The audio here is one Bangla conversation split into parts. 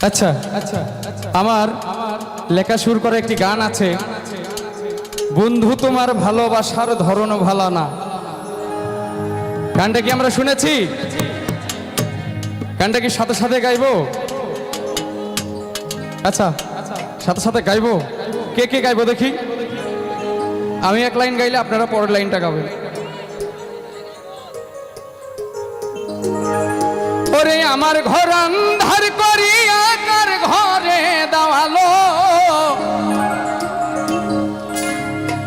আচ্ছা আচ্ছা আমার লেখা সুর করে একটি গান আছে, বন্ধু তোমার ভালোবাসার ধরন ভালো না। গানটা কি আমরা শুনেছি? গানটা কি সাথে সাথে গাইবো? আচ্ছা সাথে সাথে গাইবো। কে কে গাইবো দেখি? আমি এক লাইন গাইলে আপনারা পরের লাইনটা গাবেন। ওরে আমার ঘর আন্ধার করিয়া কার ঘরে দাওয়ালো,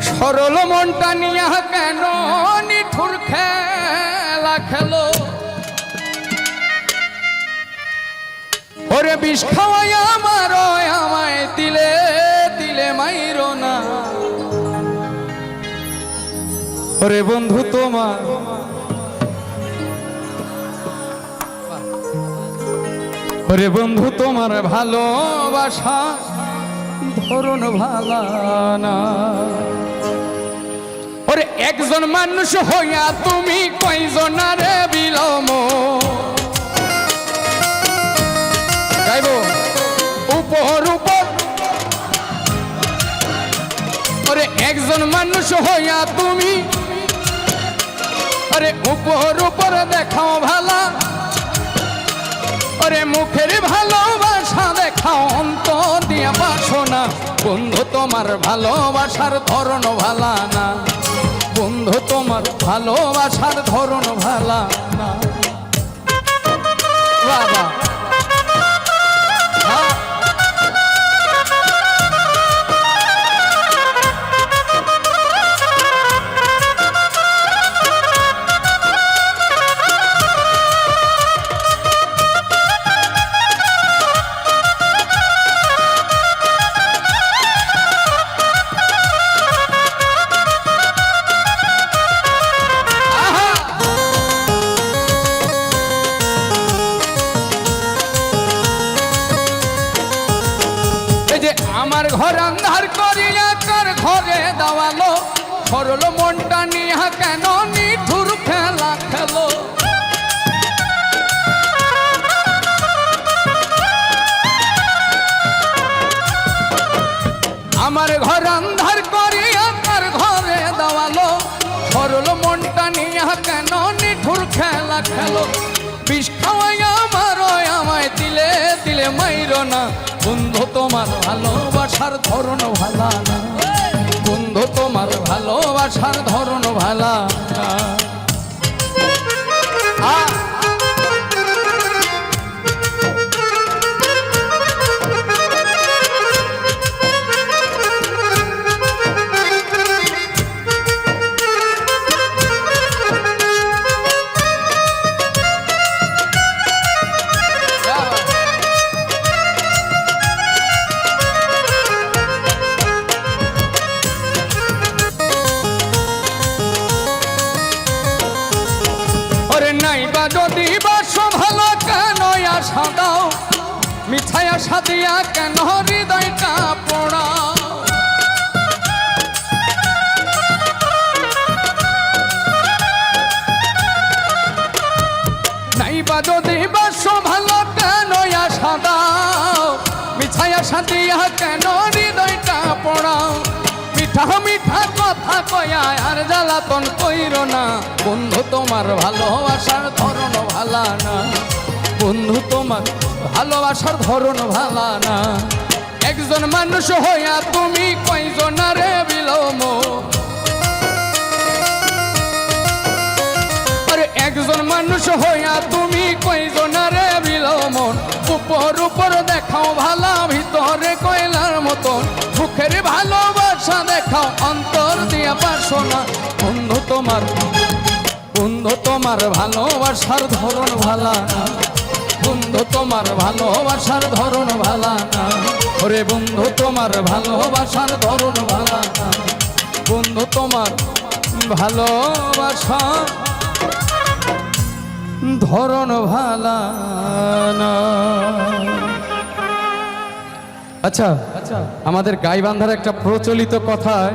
সরল মনটা নিয়া কেন নিঠুর খেলা খেলো। ওরে বিষ খাওয়াই আমার আমায় দিলে দিলে মাইরো না। ওরে বন্ধু তোমার ওরে বন্ধু তোমার ভালোবাসা ধরন ভালা না। ওরে একজন মানুষ হইয়া তুমি কয়জনারে বিলম গাইব উপর উপর। ওরে একজন মানুষ হইয়া তুমি আরে উপর উপর দেখাও ভালা। ওরে মুখের ভালোবাসা দেখাও অন্তর দিয়া বাসনা। বন্ধু তোমার ভালোবাসার ধরন ভালা না। বন্ধু তোমার ভালোবাসার ধরন ভালা না। বাবা আমার ঘর আন্ধার করিয়া কার ঘরে দাওয়ালো, সরল মনটা নিয়া কেন নিঠুর খেলা খেলো। আমার ঘর আন্ধার করিয়া কার ঘরে দাওয়ালো, সরল মনটা নিয়া কেন নিঠুর খেলা খেলো। বিষ খাওয়াই আমার আমায় দিলে দিলে মাইরো না। বন্ধু তোমার ভালোবাসার ধরন ভালা না। বন্ধু তোমার ভালোবাসার ধরন ভালা না। নাই বা যদি বাসো ভালো কেন আশা দাও, মিঠাই আশা দিয়া কেন হৃদয়টা পোড়াও। নাই বা যদি বাসো ভালো কেন আশা দাও, মিঠাই আশা দিয়া কেন হৃদয়টা পোড়াও। মিঠা মিঠা কথা কয়া আর জ্বালাতন কইরো না। বন্ধু তোমার ভালোবাসার ধরন ভালা না। বন্ধু তোমার ভালোবাসার ধরন ভালা না। একজন মানুষ হইয়া তুমি কয়জনারে বিলম। আরে একজন মানুষ হইয়া তুমি কয়জনারে বিলম। উপর উপর দেখাও ভালা, ভিতরে কয়লার মতন। মুখের ভালোবাসা দেখাও অন্তর দিয়া বাসনা। বন্ধু তোমার ভালোবাসার ধরন ভালা না। বন্ধু তোমার ভালোবাসার ধরন ভালা না। ওরে বন্ধু তোমার ভালোবাসার ধরন ভালা না। বন্ধু তোমার ভালোবাসা ধরন ভালা না। আচ্ছা আমাদের গাইবান্ধার একটা প্রচলিত কথায়